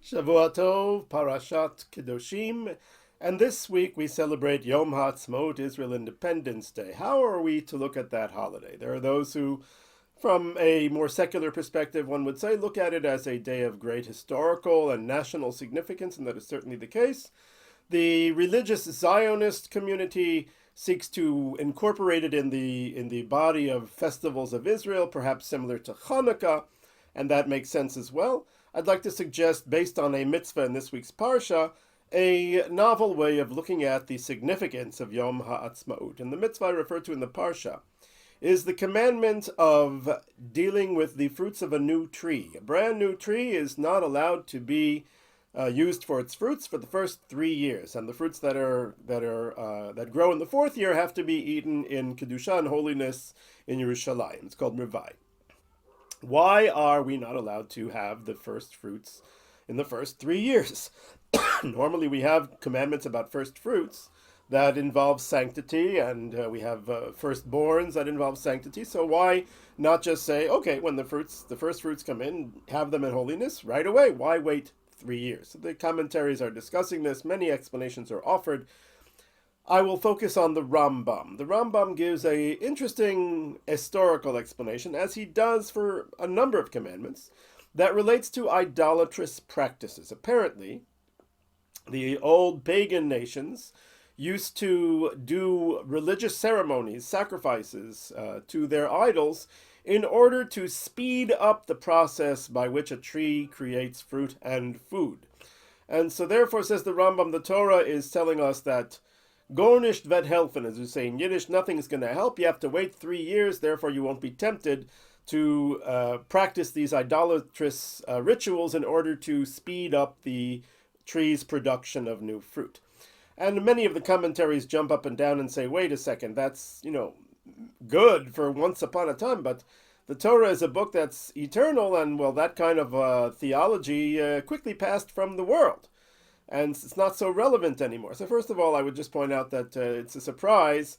Shavua Tov, Parashat Kedoshim, and this week we celebrate Yom HaAtzmaut, Israel Independence Day. How are we to look at that holiday? There are those who, from a more secular perspective, one would say, look at it as a day of great historical and national significance, and that is certainly the case. The religious Zionist community seeks to incorporate it in the body of festivals of Israel, perhaps similar to Hanukkah, and that makes sense as well. I'd like to suggest, based on a mitzvah in this week's parsha, a novel way of looking at the significance of Yom HaAtzmaut. And the mitzvah I refer to in the parsha is the commandment of dealing with the fruits of a new tree. A brand new tree is not allowed to be used for its fruits for the first 3 years, and the fruits that grow in the fourth year have to be eaten in kedusha and holiness in Yerushalayim. It's called mirvai. Why are we not allowed to have the first fruits in the first 3 years? Normally we have commandments about first fruits that involve sanctity, and we have firstborns that involve sanctity. So why not just say, okay, when the first fruits come in, have them in holiness right away? Why wait 3 years? So the commentaries are discussing this. Many explanations are offered. I will focus on the Rambam. The Rambam gives a interesting historical explanation, as he does for a number of commandments, that relates to idolatrous practices. Apparently, the old pagan nations used to do religious ceremonies, sacrifices to their idols, in order to speed up the process by which a tree creates fruit and food. And so therefore, says the Rambam, the Torah is telling us that Gar nicht wird helfen, as you say in Yiddish, nothing is going to help. You have to wait 3 years, therefore you won't be tempted to practice these idolatrous rituals in order to speed up the tree's production of new fruit. And many of the commentaries jump up and down and say, wait a second, that's, good for once upon a time, but the Torah is a book that's eternal, and, well, that kind of theology quickly passed from the world, and it's not so relevant anymore. So first of all, I would just point out that it's a surprise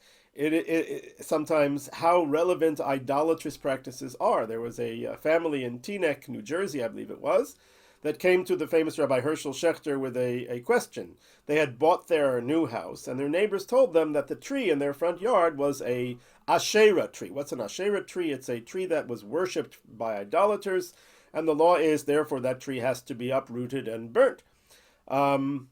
sometimes how relevant idolatrous practices are. There was a family in Teaneck, New Jersey, I believe it was, that came to the famous Rabbi Herschel Schechter with a question. They had bought their new house, and their neighbors told them that the tree in their front yard was a Asherah tree. What's an Asherah tree? It's a tree that was worshipped by idolaters, and the law is, therefore, that tree has to be uprooted and burnt. So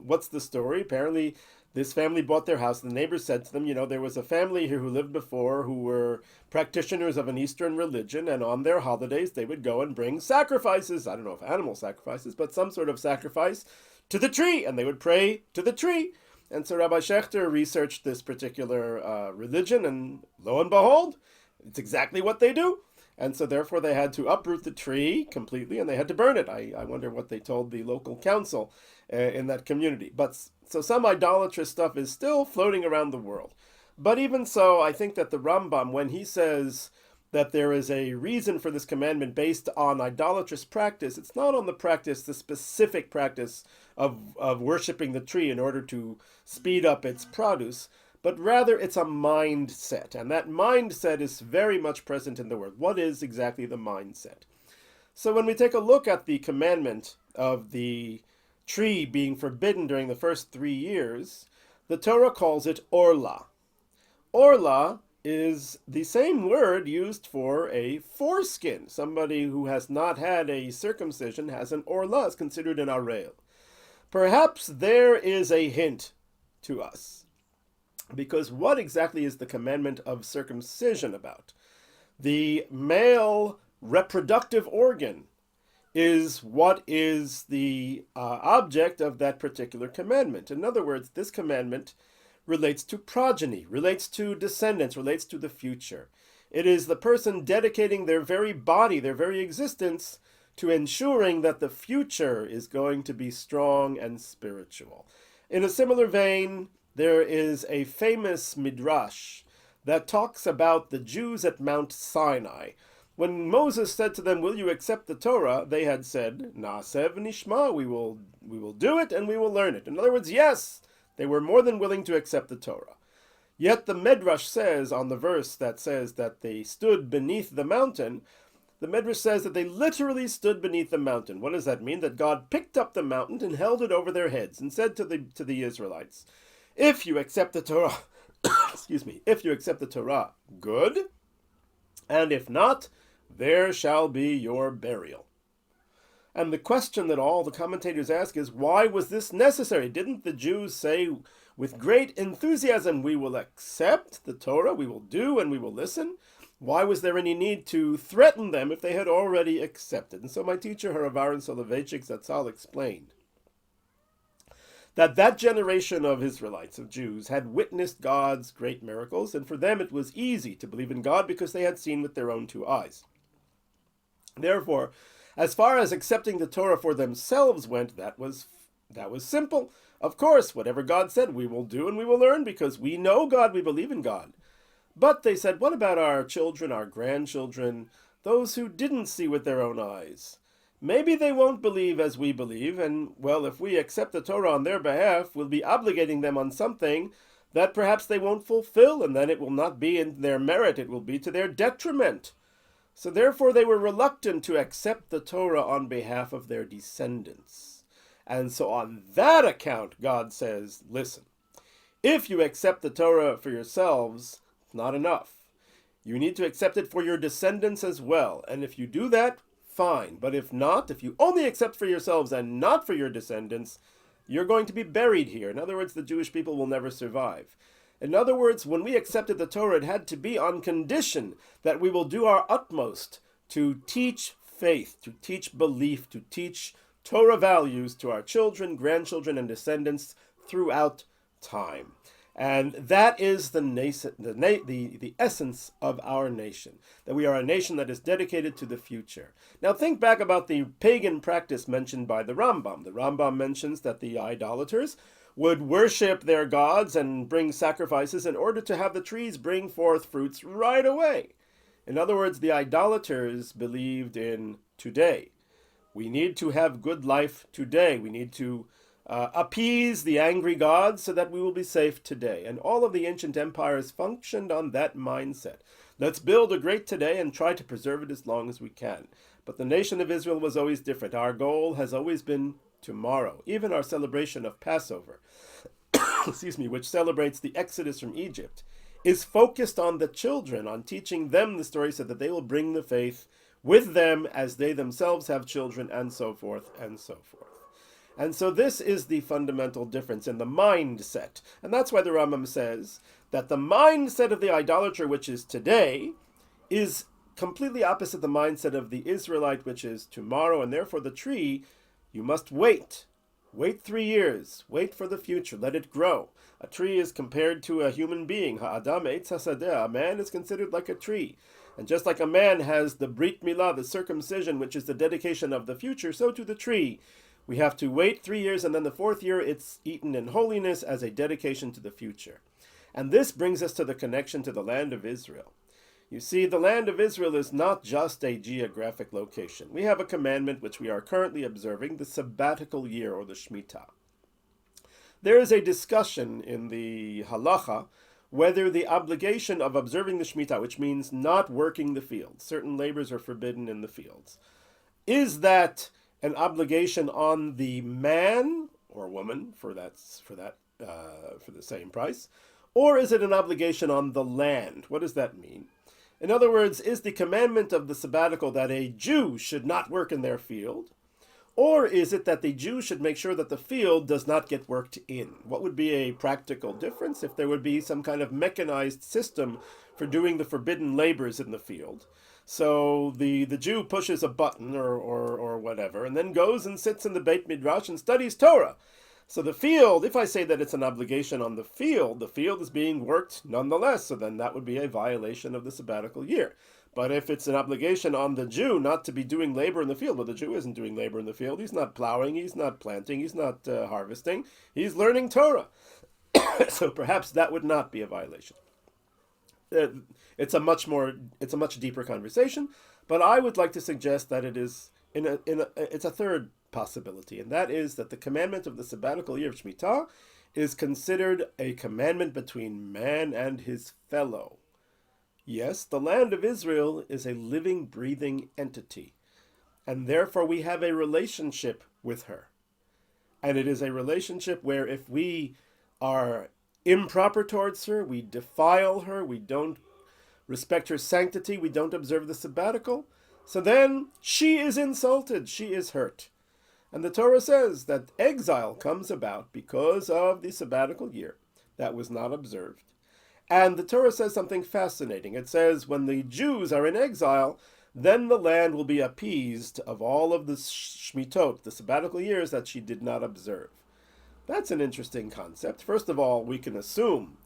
what's the story? Apparently, this family bought their house. The neighbors said to them, there was a family here who lived before who were practitioners of an Eastern religion, and on their holidays they would go and bring sacrifices. I don't know if animal sacrifices, but some sort of sacrifice to the tree, and they would pray to the tree. And so Rabbi Schechter researched this particular religion, and lo and behold, it's exactly what they do. And so therefore they had to uproot the tree completely, and they had to burn it. I wonder what they told the local council in that community. But so some idolatrous stuff is still floating around the world. But even so, I think that the Rambam, when he says that there is a reason for this commandment based on idolatrous practice, it's not on the specific practice of worshiping the tree in order to speed up its produce, but rather it's a mindset. And that mindset is very much present in the word. What is exactly the mindset? So when we take a look at the commandment of the tree being forbidden during the first 3 years, the Torah calls it orla. Orla is the same word used for a foreskin. Somebody who has not had a circumcision has an orla, is considered an arel. Perhaps there is a hint to us, because what exactly is the commandment of circumcision about? The male reproductive organ is what is the object of that particular commandment. In other words, this commandment relates to progeny, relates to descendants, relates to the future. It is the person dedicating their very body, their very existence, to ensuring that the future is going to be strong and spiritual. In a similar vein, there is a famous midrash that talks about the Jews at Mount Sinai. When Moses said to them, will you accept the Torah? They had said, Na'aseh v'nishma, we will do it and we will learn it. In other words, yes, they were more than willing to accept the Torah. Yet the Midrash says, on the verse that says that they stood beneath the mountain, The Medrash says that they literally stood beneath the mountain. What does that mean? That God picked up the mountain and held it over their heads and said to the Israelites, if you accept the Torah, excuse me, if you accept the Torah, good, and if not, there shall be your burial. And the question that all the commentators ask is, why was this necessary? Didn't the Jews say with great enthusiasm, we will accept the Torah, we will do, and we will listen? Why was there any need to threaten them if they had already accepted? And so my teacher, Harav Aaron Soloveitchik Zatzal, explained that generation of Israelites, of Jews, had witnessed God's great miracles, and for them it was easy to believe in God because they had seen with their own two eyes. Therefore, as far as accepting the Torah for themselves went, that was simple. Of course, whatever God said, we will do and we will learn because we know God, we believe in God. But they said, what about our children, our grandchildren, those who didn't see with their own eyes? Maybe they won't believe as we believe, and, well, if we accept the Torah on their behalf, we'll be obligating them on something that perhaps they won't fulfill, and then it will not be in their merit, it will be to their detriment. So therefore they were reluctant to accept the Torah on behalf of their descendants. And so on that account, God says, listen, if you accept the Torah for yourselves, it's not enough. You need to accept it for your descendants as well. And if you do that, fine. But if not, if you only accept for yourselves and not for your descendants, you're going to be buried here. In other words, the Jewish people will never survive. In other words, when we accepted the Torah, it had to be on condition that we will do our utmost to teach faith, to teach belief, to teach Torah values to our children, grandchildren, and descendants throughout time. And that is the essence of our nation, that we are a nation that is dedicated to the future. Now think back about the pagan practice mentioned by the Rambam. The Rambam mentions that the idolaters would worship their gods and bring sacrifices in order to have the trees bring forth fruits right away. In other words, the idolaters believed in today. We need to have good life today. We need to appease the angry gods so that we will be safe today. And all of the ancient empires functioned on that mindset. Let's build a great today and try to preserve it as long as we can. But the nation of Israel was always different. Our goal has always been tomorrow. Even our celebration of Passover, excuse me, which celebrates the Exodus from Egypt, is focused on the children, on teaching them the story so that they will bring the faith with them as they themselves have children, and so forth and so forth. And so this is the fundamental difference in the mindset. And that's why the Rambam says that the mindset of the idolater, which is today, is completely opposite the mindset of the Israelite, which is tomorrow. And therefore the tree, you must wait. Wait 3 years. Wait for the future. Let it grow. A tree is compared to a human being. Ha'adam eitz hasadeh. A man is considered like a tree. And just like a man has the Brit Milah, the circumcision, which is the dedication of the future, so to the tree. We have to wait 3 years, and then the 4th year it's eaten in holiness as a dedication to the future. And this brings us to the connection to the land of Israel. You see, the land of Israel is not just a geographic location. We have a commandment which we are currently observing, the sabbatical year, or the Shemitah. There is a discussion in the halacha whether the obligation of observing the Shemitah, which means not working the fields, certain labors are forbidden in the fields, is that an obligation on the man or woman for the same price, or is it an obligation on the land? What does that mean? In other words, is the commandment of the sabbatical that a Jew should not work in their field, or is it that the Jew should make sure that the field does not get worked in? What would be a practical difference if there would be some kind of mechanized system for doing the forbidden labors in the field? So the Jew pushes a button or whatever, and then goes and sits in the Beit Midrash and studies Torah. So the field, if I say that it's an obligation on the field is being worked nonetheless, so then that would be a violation of the sabbatical year. But if it's an obligation on the Jew not to be doing labor in the field, well, the Jew isn't doing labor in the field. He's not plowing, he's not planting, he's not harvesting. He's learning Torah. So perhaps that would not be a violation. It's a much deeper conversation, but I would like to suggest that it is it's a third possibility, and that is that the commandment of the sabbatical year of Shemitah is considered a commandment between man and his fellow. Yes, the land of Israel is a living, breathing entity, and therefore we have a relationship with her. And it is a relationship where if we are improper towards her, we defile her, we don't respect her sanctity, we don't observe the sabbatical, so then she is insulted, she is hurt. And the Torah says that exile comes about because of the sabbatical year that was not observed. And the Torah says something fascinating. It says when the Jews are in exile, then the land will be appeased of all of the shmitot, the sabbatical years that she did not observe. That's an interesting concept. First of all, we can assume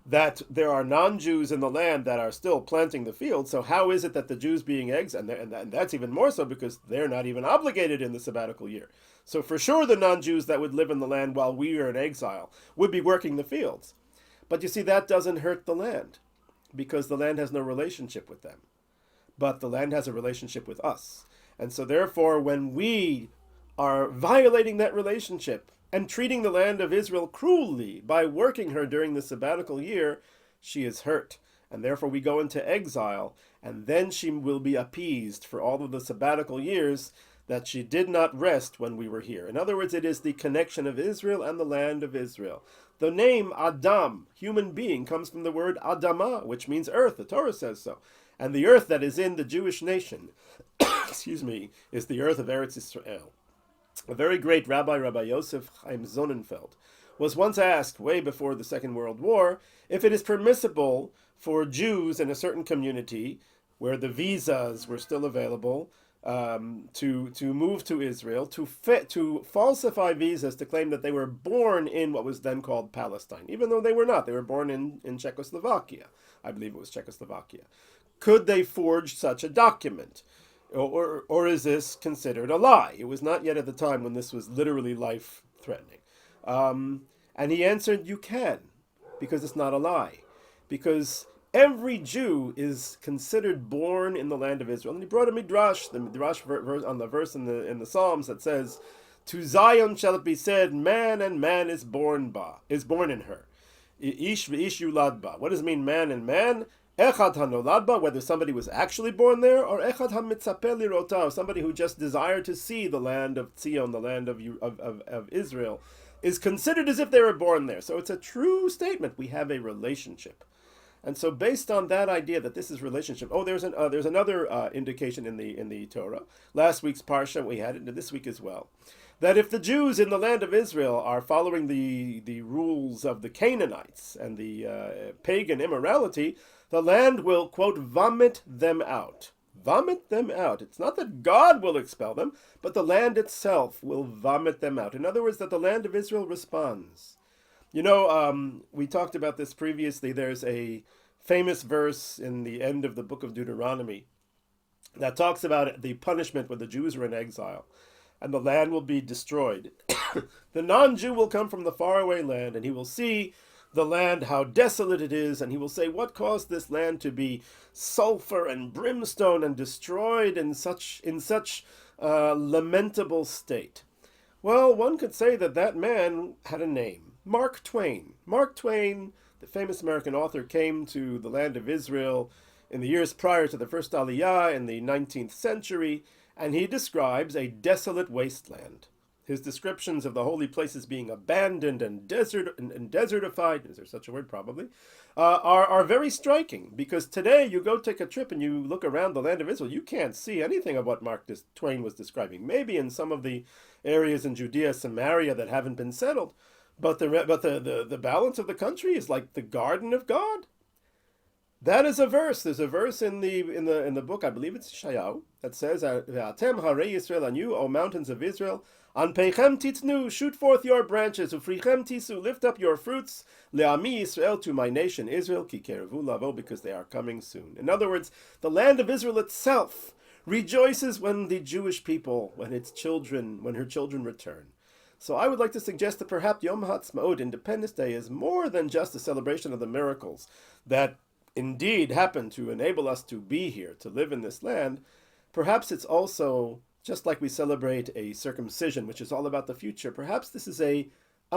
that there are non-Jews in the land that are still planting the field. So how is it that the Jews being exiled, and that's even more so because they're not even obligated in the sabbatical year. So for sure the non-Jews that would live in the land while we are in exile would be working the fields. But you see, that doesn't hurt the land because the land has no relationship with them. But the land has a relationship with us. And so therefore, when we are violating that relationship and treating the land of Israel cruelly by working her during the sabbatical year, she is hurt. And therefore we go into exile, and then she will be appeased for all of the sabbatical years that she did not rest when we were here. In other words, it is the connection of Israel and the land of Israel. The name Adam, human being, comes from the word Adamah, which means earth. The Torah says so. And the earth that is in the Jewish nation, is the earth of Eretz Israel. A very great Rabbi Yosef Chaim Sonnenfeld, was once asked, way before the Second World War, if it is permissible for Jews in a certain community, where the visas were still available, to move to Israel, to falsify visas to claim that they were born in what was then called Palestine, even though they were not. They were born in Czechoslovakia. I believe it was Czechoslovakia. Could they forge such a document? Or is this considered a lie? It was not yet at the time when this was literally life-threatening. And he answered, you can, because it's not a lie. Because every Jew is considered born in the land of Israel. And he brought a midrash, the midrash on the verse in the Psalms that says, to Zion shall it be said, man and man is born in her. Ish v'ish yulad ba. What does it mean, man and man? Echad hanolad ba, whether somebody was actually born there, or echad hamitzapeh lirotah, somebody who just desired to see the land of Zion, the land of Israel, is considered as if they were born there. So it's a true statement. We have a relationship. And so based on that idea that this is relationship, there's another indication in the Torah. Last week's Parsha, we had it this week as well. That if the Jews in the land of Israel are following the rules of the Canaanites and the pagan immorality, the land will, quote, vomit them out. Vomit them out. It's not that God will expel them, but the land itself will vomit them out. In other words, that the land of Israel responds. You know, we talked about this previously. There's a famous verse in the end of the book of Deuteronomy that talks about the punishment when the Jews are in exile and the land will be destroyed. The non-Jew will come from the faraway land and he will see the land, how desolate it is, and he will say, what caused this land to be sulfur and brimstone and destroyed in such lamentable state? Well, one could say that man had a name, Mark Twain. Mark Twain, the famous American author, came to the land of Israel in the years prior to the first Aliyah in the 19th century, and he describes a desolate wasteland. His descriptions of the holy places being abandoned and desertified, is there such a word? Probably, are very striking, because today you go take a trip and you look around the land of Israel, you can't see anything of what Mark Twain was describing. Maybe in some of the areas in Judea, Samaria that haven't been settled, but the balance of the country is like the garden of God. That is a verse. There's a verse in the book, I believe it's Yeshayahu, that says, "Ve'atem harei Yisrael, and you, O mountains of Israel, an peichem titnu, shoot forth your branches, ufrichem tisu, lift up your fruits, le'ami Yisrael, to my nation Israel, ki kerevu lavo, because they are coming soon." In other words, the land of Israel itself rejoices when the Jewish people, when her children return. So I would like to suggest that perhaps Yom HaAtzmaut, Independence Day, is more than just a celebration of the miracles that indeed happened to enable us to be here, to live in this land. Perhaps it's also, just like we celebrate a circumcision, which is all about the future, perhaps this is a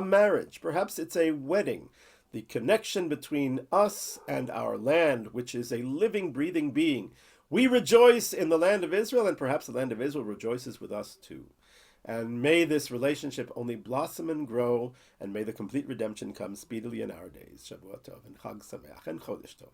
marriage, perhaps it's a wedding, the connection between us and our land, which is a living, breathing being. We rejoice in the land of Israel, and perhaps the land of Israel rejoices with us too. And may this relationship only blossom and grow, and may the complete redemption come speedily in our days. Shavua Tov and Chag Sameach and Chodesh Tov.